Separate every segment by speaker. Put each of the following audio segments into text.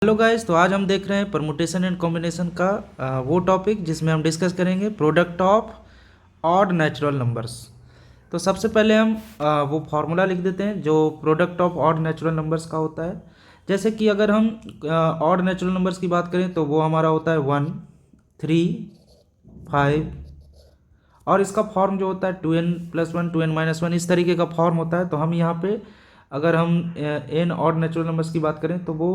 Speaker 1: Hello guys, तो आज हम देख रहे हैं परमुटेशन एंड कॉम्बिनेशन का वो टॉपिक जिसमें हम डिस्कस करेंगे product of odd natural numbers. तो सबसे पहले हम वो फार्मूला लिख देते हैं जो product of odd natural numbers का होता है। जैसे कि अगर हम ऑड नेचुरल नंबर्स की बात करें तो वो हमारा होता है 1, 3, 5 और इसका फॉर्म जो होता है 2n+1 2n-1 इस तरीके का फॉर्म होता है। तो हम यहाँ पे अगर हम n ऑड नेचुरल नंबर्स की बात करें तो वो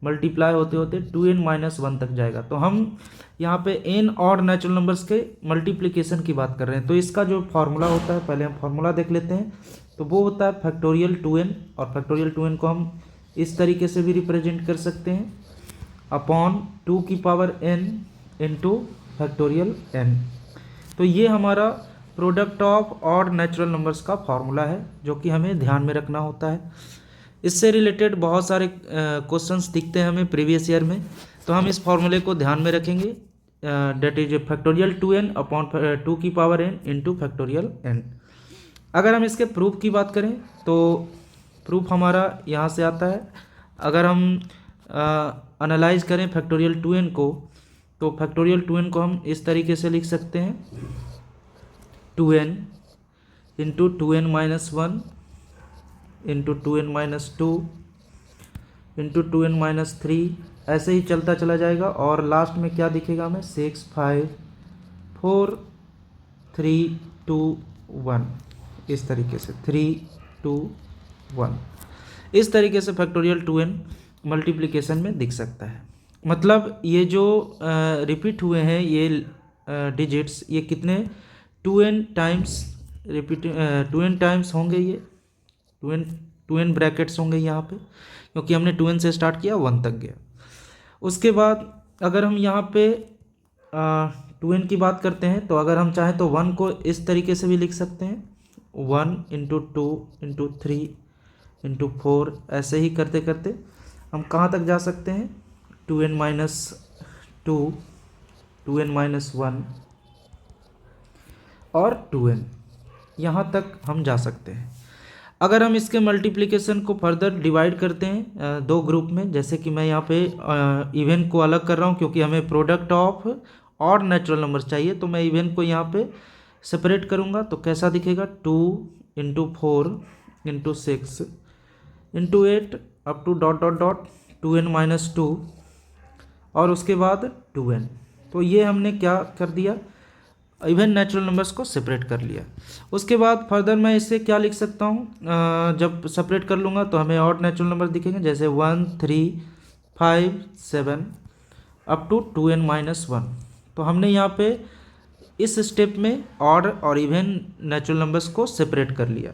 Speaker 1: मल्टीप्लाई होते होते 2n-1 तक जाएगा। तो हम यहाँ पे n ऑड नेचुरल नंबर्स के मल्टीप्लिकेशन की बात कर रहे हैं। तो इसका जो फार्मूला होता है, पहले हम फार्मूला देख लेते हैं। तो वो होता है फैक्टोरियल 2n, और फैक्टोरियल 2n को हम इस तरीके से भी रिप्रेजेंट कर सकते हैं अपॉन 2 की power n into factorial n। तो ये हमारा product of odd natural numbers का फार्मूला है जो कि हमें ध्यान में रखना होता है। इससे रिलेटेड बहुत सारे क्वेश्चंस दिखते हैं हमें प्रीवियस ईयर में, तो हम इस फार्मूले को ध्यान में रखेंगे। Date is factorial 2n upon 2 की power n into factorial n। अगर हम इसके प्रूफ की बात करें तो प्रूफ हमारा यहाँ से आता है। अगर हम एनालाइज करें फैक्टोरियल 2n को, तो फैक्टोरियल 2n को हम इस तरीके से लिख सकते हैं 2n into 2n-1 into 2n-2 into 2n-3, ऐसे ही चलता चला जाएगा। और लास्ट में क्या दिखेगा हमें 6, 5, 4, 3, 2, 1, इस तरीके से 3, 2, 1 इस तरीके से फैक्टोरियल 2n मल्टीप्लिकेशन में दिख सकता है। मतलब ये जो रिपीट हुए हैं ये डिजिट्स, ये कितने 2n times repeat 2n times होंगे। ये 2n ब्रैकेट्स होंगे यहाँ पे, क्योंकि हमने 2n से स्टार्ट किया 1 तक गया। उसके बाद अगर हम यहाँ पे 2n की बात करते हैं तो अगर हम चाहें तो 1 को इस तरीके से भी लिख सकते हैं 1 इंटू 2 इंटू 3 इंटू 4, ऐसे ही करते करते हम कहाँ तक जा सकते हैं 2n-2 2n-1 और 2n, यहाँ तक हम जा सकते हैं। अगर हम इसके मल्टीप्लिकेशन को फर्दर डिवाइड करते हैं दो ग्रुप में, जैसे कि मैं यहाँ पे इवन को अलग कर रहा हूँ क्योंकि हमें product of odd natural numbers चाहिए, तो मैं इवन को यहाँ पे सेपरेट करूँगा। तो कैसा दिखेगा 2 into 4 into 6 into 8 up to dot dot dot 2n-2 और उसके बाद 2n। तो ये हमने क्या कर दिया, इवन नेचुरल नंबर्स को सेपरेट कर लिया। उसके बाद फर्दर मैं इससे क्या लिख सकता हूँ, जब सेपरेट कर लूँगा तो हमें ऑड नेचुरल नंबर दिखेंगे, जैसे 1, 3, 5, 7 अप टू 2n-1। तो हमने यहाँ पे इस स्टेप में ऑड और इवन नेचुरल नंबर्स को सेपरेट कर लिया।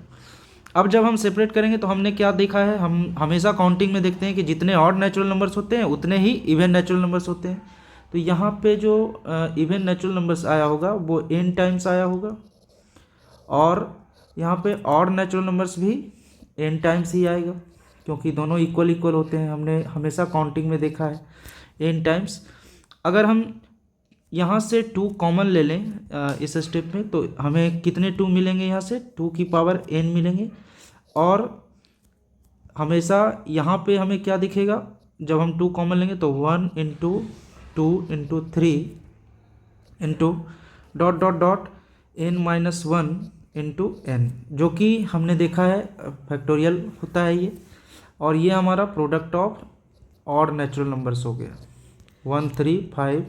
Speaker 1: अब जब हम सेपरेट करेंगे तो हमने क्या देखा है, हम हमेशा काउंटिंग में देखते हैं कि जितने ऑड नेचुरल नंबर्स होते हैं उतने ही इवन नेचुरल नंबर्स होते हैं। तो यहाँ पे जो इवन नेचुरल नंबर्स आया होगा वो n टाइम्स आया होगा, और यहाँ पे ऑड नेचुरल नंबर्स भी n टाइम्स ही आएगा, क्योंकि दोनों इक्वल इक्वल होते हैं। हमने हमेशा काउंटिंग में देखा है n टाइम्स। अगर हम यहाँ से 2 कॉमन ले लें इस स्टेप में, तो हमें कितने 2 मिलेंगे, यहाँ से 2 की पावर n मिलेंगे। और हमेशा यहाँ पे हमें क्या दिखेगा, जब हम 2 कॉमन लेंगे तो 1 into 2 into 3 into dot dot dot n-1 into n, जो कि हमने देखा है फैक्टोरियल होता है ये। और ये हमारा product of odd natural numbers हो गया 1, 3, 5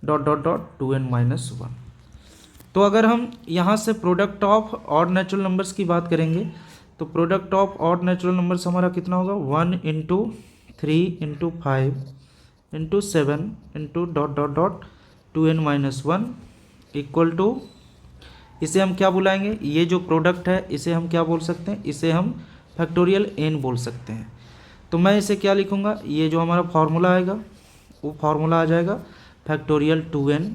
Speaker 1: डॉट डॉट डॉट 2n-1। तो अगर हम यहाँ से product of odd natural numbers की बात करेंगे तो product of odd natural numbers हमारा कितना होगा 1 into 3 into 5 into 7 into dot dot dot 2n-1 equal to, इसे हम क्या बुलाएंगे, ये जो प्रोडक्ट है इसे हम क्या बोल सकते हैं, इसे हम फैक्टोरियल n बोल सकते हैं। तो मैं इसे क्या लिखूँगा, ये जो हमारा फार्मूला आएगा वो फार्मूला आ जाएगा फैक्टोरियल 2n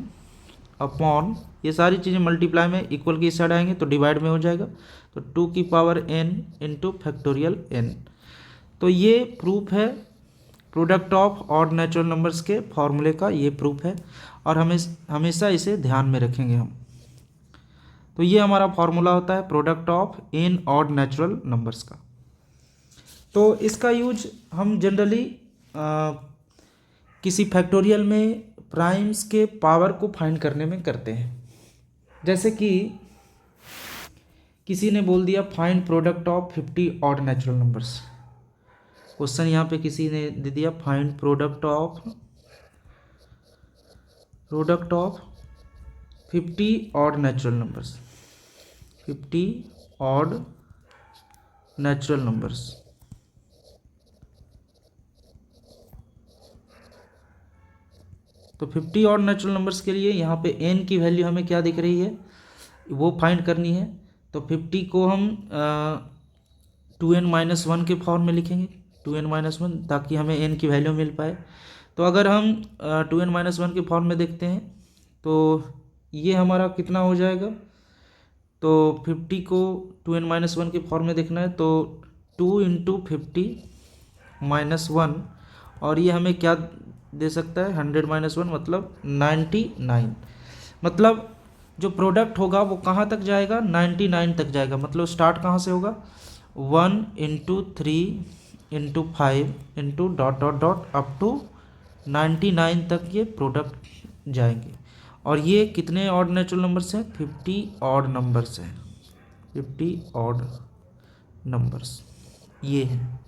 Speaker 1: अपॉन, ये सारी चीज़ें मल्टीप्लाई में इक्वल की साइड आएंगे तो डिवाइड में हो जाएगा, तो 2 की power n into factorial n। तो ये प्रूफ है product of odd natural numbers के फॉर्मूले का, ये प्रूफ है और हमेशा इसे ध्यान में रखेंगे हम। तो ये हमारा फॉर्मूला होता है product of odd natural numbers का। तो इसका यूज हम जनरली किसी फैक्टोरियल में प्राइम्स के पावर को फाइंड करने में करते हैं। जैसे कि किसी ने बोल दिया find product of 50 odd natural numbers. Question यहाँ पे किसी ने दे दिया find product of 50 odd natural numbers, 50 odd natural numbers. तो 50 ऑड नेचुरल नंबर्स के लिए यहाँ पे n की वैल्यू हमें क्या दिख रही है वो फाइंड करनी है। तो 50 को हम 2n-1 के फॉर्म में लिखेंगे, 2n-1, ताकि हमें n की वैल्यू मिल पाए। तो अगर हम 2n-1 के फॉर्म में देखते हैं तो ये हमारा कितना हो जाएगा। तो 50 को 2n-1 के फॉर्म में देखना है तो 2 × 50-1, और ये हमें क्या दे सकता है 100-1 मतलब 99। मतलब जो प्रोडक्ट होगा वो कहाँ तक जाएगा 99 तक जाएगा। मतलब स्टार्ट कहाँ से होगा 1 × 3 × 5 × ... अप टू 99 तक ये प्रोडक्ट जाएंगे। और ये कितने ऑड नेचुरल नंबर्स हैं 50 ऑड नंबर्स हैं, 50 ऑड नंबर्स ये हैं।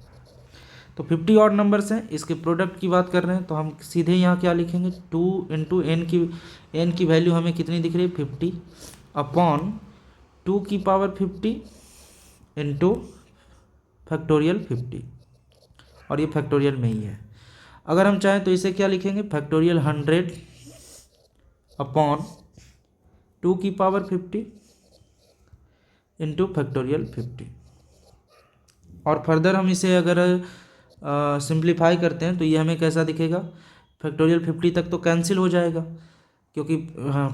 Speaker 1: तो 50 ऑड नंबर्स हैं, इसके प्रोडक्ट की बात कर रहे हैं तो हम सीधे यहाँ क्या लिखेंगे 2 × n की वैल्यू हमें कितनी दिख रही है 50 अपॉन 2 की पावर 50 इंटू फैक्टोरियल 50, और ये फैक्टोरियल में ही है। अगर हम चाहें तो इसे क्या लिखेंगे फैक्टोरियल 100 अपॉन 2 की पावर 50 इंटू फैक्टोरियल 50। और फर्दर हम इसे अगर सिंप्लीफाई करते हैं तो ये हमें कैसा दिखेगा फैक्टोरियल 50 तक तो कैंसिल हो जाएगा, क्योंकि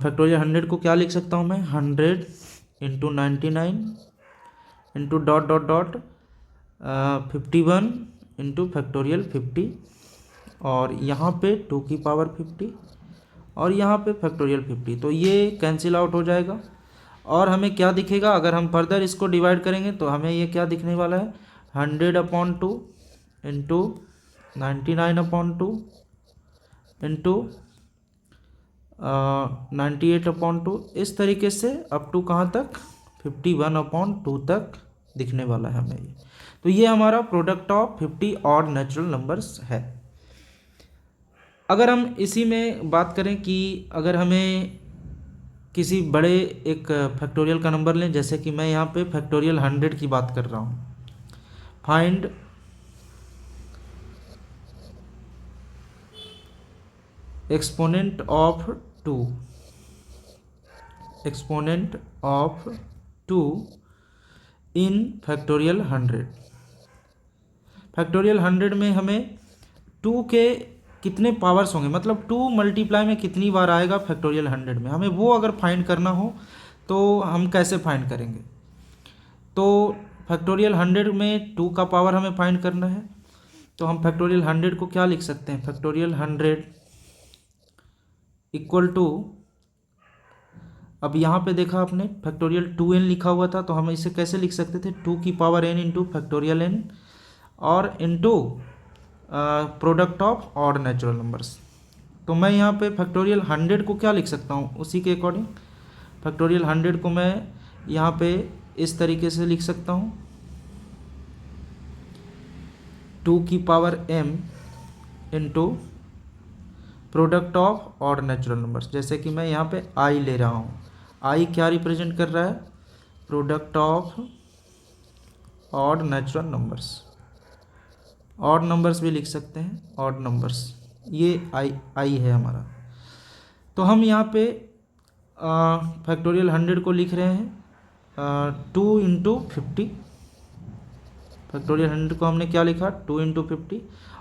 Speaker 1: फैक्टोरियल 100 को क्या लिख सकता हूँ मैं 100 × 99 इंटू ... 51 इंटू फैक्टोरियल 50, और यहाँ पे 2 की पावर 50 और यहाँ पे फैक्टोरियल 50। तो ये कैंसिल आउट हो जाएगा और हमें क्या दिखेगा अगर हम फर्दर इसको डिवाइड करेंगे तो हमें ये क्या दिखने वाला है 100/2 इंटू 99/2 इंटू 98/2, इस तरीके से अप टू कहाँ तक 51/2 तक दिखने वाला है हमें ये। तो ये हमारा product of 50 odd natural numbers है। अगर हम इसी में बात करें कि अगर हमें किसी बड़े एक फैक्टोरियल का नंबर लें, जैसे कि मैं यहाँ पे फैक्टोरियल 100 की बात कर रहा हूँ, find exponent of 2 in factorial 100। Factorial 100 में हमें 2 के कितने पावर्स होंगे, मतलब 2 मल्टीप्लाई में कितनी बार आएगा फैक्टोरियल 100 में, हमें वो अगर फाइंड करना हो तो हम कैसे फाइंड करेंगे। तो फैक्टोरियल 100 में 2 का पावर हमें फाइंड करना है, तो हम फैक्टोरियल 100 को क्या लिख सकते हैं फैक्टोरियल 100 इक्वल टू, अब यहाँ पे देखा आपने फैक्टोरियल 2n लिखा हुआ था, तो हम इसे कैसे लिख सकते थे 2 की power n into factorial n और into product of odd natural numbers. तो मैं यहाँ पे फैक्टोरियल 100 को क्या लिख सकता हूँ उसी के अकॉर्डिंग, फैक्टोरियल 100 को मैं यहाँ पे इस तरीके से लिख सकता हूँ 2 की power m into product of odd natural numbers. जैसे कि मैं यहाँ पे i ले रहा हूँ, i क्या रिप्रेजेंट कर रहा है product of odd natural numbers, odd numbers भी लिख सकते हैं ऑड नंबर्स, ये i है हमारा। तो हम यहाँ पे फैक्टोरियल 100 को लिख रहे हैं 2 × 50, फैक्टोरियल 100 को हमने क्या लिखा 2 × 50,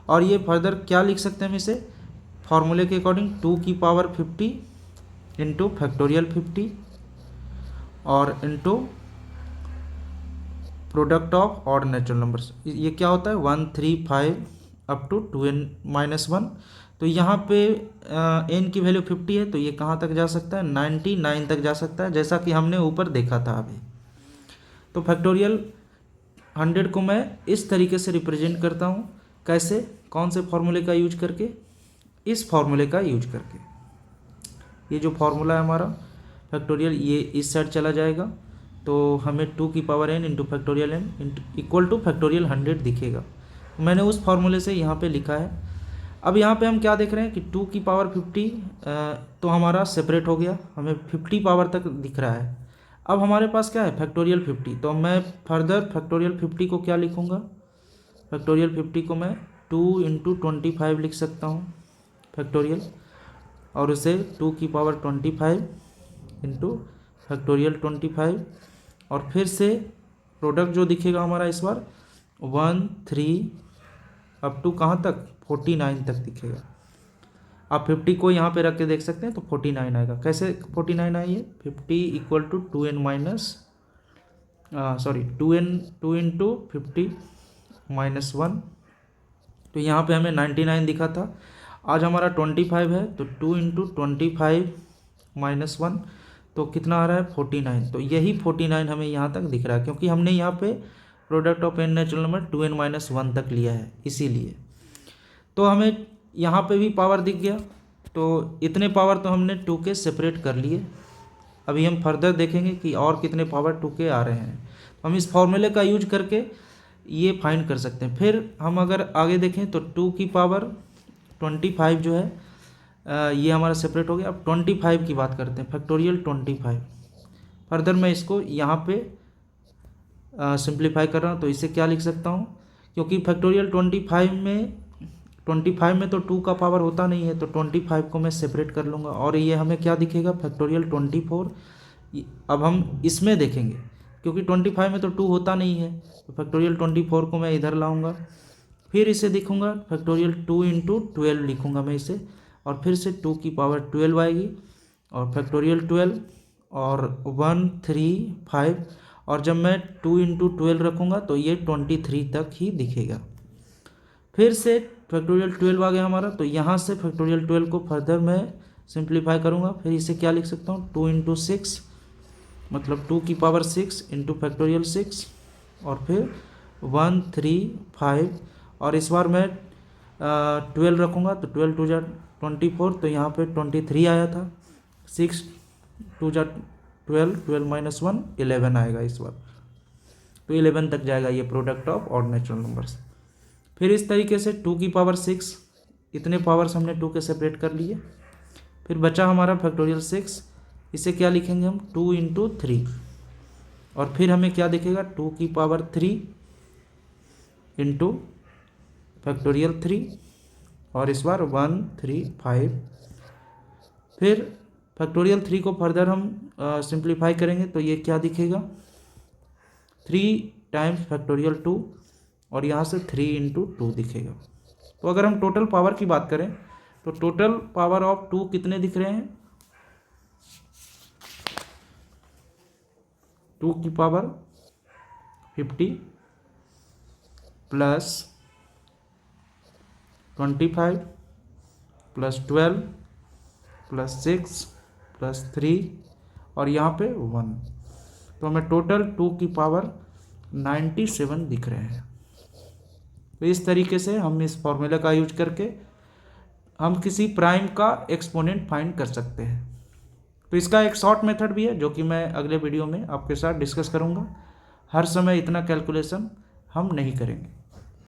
Speaker 1: और ये फर्दर क्या लिख सकते हैं हम इसे फॉर्मूले के अकॉर्डिंग 2 की पावर 50 इंटू फैक्टोरियल 50 और into product of odd natural numbers. ये क्या होता है 135 अप टू 2n-1। तो यहाँ पे n की वैल्यू 50 है, तो ये कहाँ तक जा सकता है 99 तक जा सकता है, जैसा कि हमने ऊपर देखा था अभी। तो फैक्टोरियल 100 को मैं इस तरीके से रिप्रेजेंट करता हूँ कैसे, कौन से फॉर्मूले का यूज करके, इस फॉर्मूले का यूज करके। ये जो फॉर्मूला है हमारा फैक्टोरियल, ये इस साइड चला जाएगा तो हमें 2 की power n into factorial n equal two factorial 100 दिखेगा। मैंने उस फॉर्मूले से यहाँ पे लिखा है। अब यहाँ पे हम क्या देख रहे हैं कि 2 की पावर 50 तो हमारा सेपरेट हो गया, हमें 50 पावर तक दिख रहा है। अब हमारे पास क्या है फैक्टोरियल 50, तो मैं फर्दर फैक्टोरियल 50 को क्या लिखूँगा, फैक्टोरियल 50 को मैं 2 इंटू 25 लिख सकता हूँ फैक्टोरियल, और उसे 2 की पावर 25 इंटू फैक्टोरियल 25, और फिर से प्रोडक्ट जो दिखेगा हमारा इस बार 1 3 अप टू कहाँ तक 49 तक दिखेगा। आप 50 को यहाँ पे रख के देख सकते हैं तो 49 आएगा। कैसे 49 आई है, 50 equal to 2n minus sorry 2 into 50 minus 1, तो यहाँ पे हमें 99 दिखा था, आज हमारा 25 है तो 2 इंटू 25 माइनस 1 तो कितना आ रहा है 49। तो यही 49 हमें यहाँ तक दिख रहा है क्योंकि हमने यहाँ पे product of n natural number 2n minus 1 तक लिया है, इसीलिए। तो हमें यहाँ पे भी पावर दिख गया, तो इतने पावर तो हमने 2 के सेपरेट कर लिए। अभी हम फर्दर देखेंगे कि और कितने पावर 2 के आ रहे हैं, तो हम इस फॉर्मूले का यूज करके ये फाइंड कर सकते हैं। फिर हम अगर आगे देखें तो 2 की पावर 25 जो है ये हमारा सेपरेट हो गया। अब 25 की बात करते हैं, फैक्टोरियल 25। फर्दर मैं इसको यहाँ पे सिंप्लीफाई कर रहा हूँ, तो इसे क्या लिख सकता हूँ, क्योंकि फैक्टोरियल 25 में तो 2 का पावर होता नहीं है, तो 25 को मैं सेपरेट कर लूँगा और ये हमें क्या दिखेगा फैक्टोरियल 24। अब हम इसमें देखेंगे क्योंकि 25 में तो 2 होता नहीं है, तो फैक्टोरियल 24 को मैं इधर लाऊंगा, फिर इसे दिखूंगा फैक्टोरियल 2 इंटू 12 लिखूँगा मैं इसे, और फिर से 2 की पावर 12 आएगी और फैक्टोरियल 12 और 1 3 5, और जब मैं 2 इंटू 12 रखूँगा तो ये 23 तक ही दिखेगा। फिर से फैक्टोरियल 12 आ गया हमारा, तो यहाँ से फैक्टोरियल 12 को फर्दर मैं सिंप्लीफाई करूँगा, फिर इसे क्या लिख सकता हूँ 2 इंटू 6 मतलब 2 की पावर 6 इंटू फैक्टोरियल 6, और फिर 1 3 5, और इस बार मैं 12 रखूँगा तो 12 2 जा 24, तो यहाँ पे 23 आया था, 6 2 जा 12, 12 माइनस 1 11 आएगा इस बार, तो 11 तक जाएगा ये product of odd natural numbers. फिर इस तरीके से 2 की पावर 6, इतने पावर्स हमने 2 के सेपरेट कर लिए। फिर बचा हमारा फैक्टोरियल 6, इसे क्या लिखेंगे हम 2 इंटू 3, और फिर हमें क्या दिखेगा 2 की पावर 3 इंटू फैक्टोरियल 3, और इस बार 1 3 5। फिर फैक्टोरियल 3 को फर्दर हम सिंप्लीफाई करेंगे तो ये क्या दिखेगा 3 टाइम्स फैक्टोरियल 2, और यहाँ से 3 इंटू 2 दिखेगा। तो अगर हम टोटल पावर की बात करें तो टोटल पावर ऑफ 2 कितने दिख रहे हैं, 2 की power 50 plus 25 plus 12 plus 6 plus 3 और यहाँ पे 1, तो हमें टोटल 2 की पावर 97 दिख रहे हैं। तो इस तरीके से हम इस फॉर्मूले का यूज करके हम किसी प्राइम का एक्सपोनेंट फाइंड कर सकते हैं। तो इसका एक शॉर्ट मेथड भी है जो कि मैं अगले वीडियो में आपके साथ डिस्कस करूँगा। हर समय इतना कैलकुलेशन हम नहीं करेंगे।